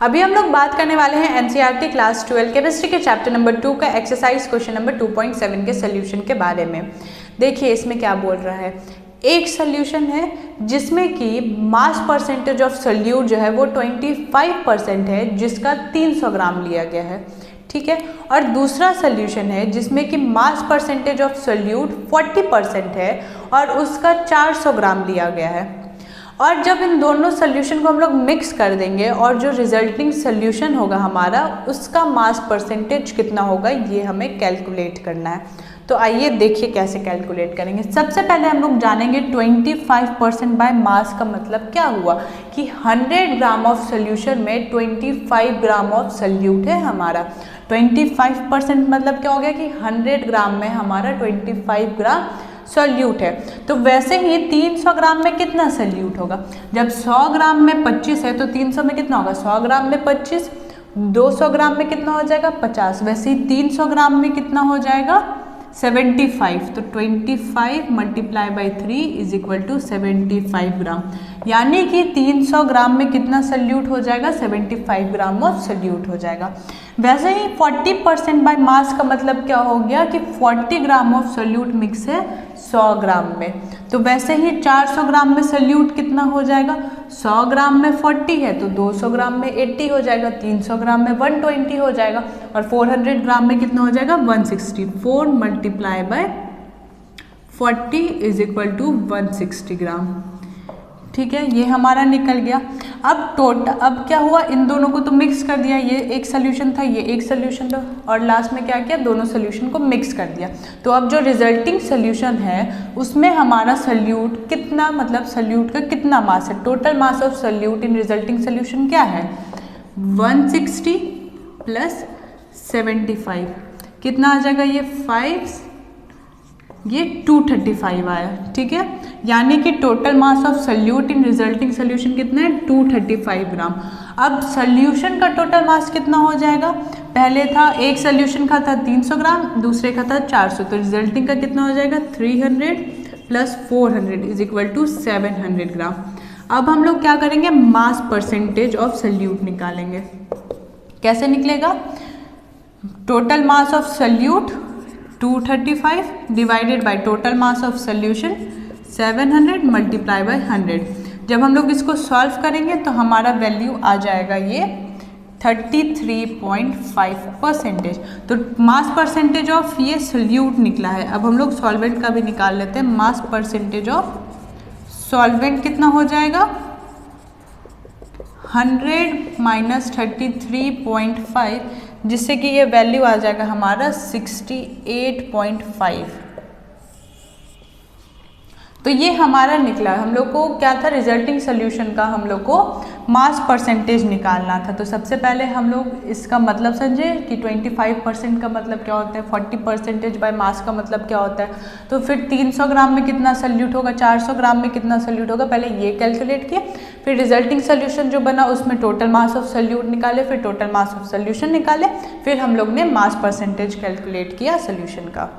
अभी हम लोग बात करने वाले हैं एनसीईआरटी क्लास 12 केमिस्ट्री के चैप्टर नंबर 2 का एक्सरसाइज क्वेश्चन नंबर 2.7 के सोल्यूशन के बारे में। देखिए इसमें क्या बोल रहा है। एक सोल्यूशन है जिसमें कि मास परसेंटेज ऑफ सोल्यूट जो है वो 25% है, जिसका 300 ग्राम लिया गया है, ठीक है। और दूसरा सोल्यूशन है जिसमें कि मास परसेंटेज ऑफ सोल्यूट 40% है और उसका 400 ग्राम लिया गया है। और जब इन दोनों सोल्यूशन को हम लोग मिक्स कर देंगे और जो रिजल्टिंग सोल्यूशन होगा हमारा, उसका मास परसेंटेज कितना होगा ये हमें कैलकुलेट करना है। तो आइए देखिए कैसे कैलकुलेट करेंगे। सबसे पहले हम लोग जानेंगे 25% बाय मास का मतलब क्या हुआ कि 100 ग्राम ऑफ सोल्यूशन में 25 ग्राम ऑफ सोल्यूट है हमारा। 25% मतलब क्या हो गया कि 100 ग्राम में हमारा 25 ग्राम सोल्यूट है। तो वैसे ही 300 ग्राम में कितना सोल्यूट होगा। जब 100 ग्राम में 25 है तो 300 में कितना होगा, 100 ग्राम में 25, 200 ग्राम में कितना हो जाएगा 50। वैसे ही 300 ग्राम में कितना हो जाएगा 75। तो 25 multiply by 3 is equal to 75 gram, यानी कि 300 ग्राम में कितना सोल्यूट हो जाएगा, 75 ग्राम ऑफ सोल्यूट हो जाएगा। वैसे ही 40% बाय मास का मतलब क्या हो गया कि 40 ग्राम ऑफ सोल्यूट मिक्स है 100 ग्राम में। तो वैसे ही 400 ग्राम में सोल्यूट कितना हो जाएगा, 100 ग्राम में 40 है तो 200 ग्राम में 80 हो जाएगा, 300 ग्राम में 120 हो जाएगा और 400 ग्राम में कितना हो जाएगा 160। 4 multiply by 40 is equal to 160 gram, ठीक है। ये हमारा निकल गया। अब क्या हुआ, इन दोनों को तो मिक्स कर दिया, ये एक सोल्यूशन था, ये एक सोल्यूशन था, और लास्ट में क्या किया, दोनों सोल्यूशन को मिक्स कर दिया। तो अब जो रिजल्टिंग सोल्यूशन है उसमें हमारा सोल्यूट कितना, मतलब सोल्यूट का कितना मास है, total mass of solute in resulting solution क्या है 160 प्लस 75, कितना आ जाएगा ये 5, ये 235 आया, ठीक है। यानी कि total mass of solute in resulting solution कितना है 235 ग्राम। अब सोल्यूशन का टोटल मास कितना हो जाएगा, पहले था एक सोल्यूशन का था 300 ग्राम, दूसरे का था 400, तो रिजल्टिंग का कितना हो जाएगा 300 प्लस 400 इज इक्वल टू 700 ग्राम। अब हम लोग क्या करेंगे, मास परसेंटेज ऑफ सोल्यूट निकालेंगे। कैसे निकलेगा, total mass of solute 235 divided by total mass of solution 700 multiply by 100। जब हम लोग इसको सॉल्व करेंगे तो हमारा वैल्यू आ जाएगा ये 33.5%। तो मास परसेंटेज ऑफ ये सोल्यूट निकला है। अब हम लोग सॉल्वेंट का भी निकाल लेते हैं। मास परसेंटेज ऑफ सॉल्वेंट कितना हो जाएगा 100 माइनस 33.5, जिससे कि ये वैल्यू आ जाएगा हमारा 68.5। तो ये हमारा निकला। हम लोग को क्या था, रिजल्टिंग सोल्यूशन का हम लोग को मास परसेंटेज निकालना था। तो सबसे पहले हम लोग इसका मतलब समझे कि 25% का मतलब क्या होता है, 40% बाय मास का मतलब क्या होता है। तो फिर 300 ग्राम में कितना सोल्यूट होगा, 400 ग्राम में कितना सोल्यूट होगा, पहले ये कैलकुलेट किया, फिर रिजल्टिंग सोल्यूशन जो बना उसमें टोटल मास ऑफ सोल्यूट निकाले, फिर टोटल मास ऑफ सोल्यूशन निकाले, फिर हम लोग ने मास परसेंटेज कैलकुलेट किया सोल्यूशन का।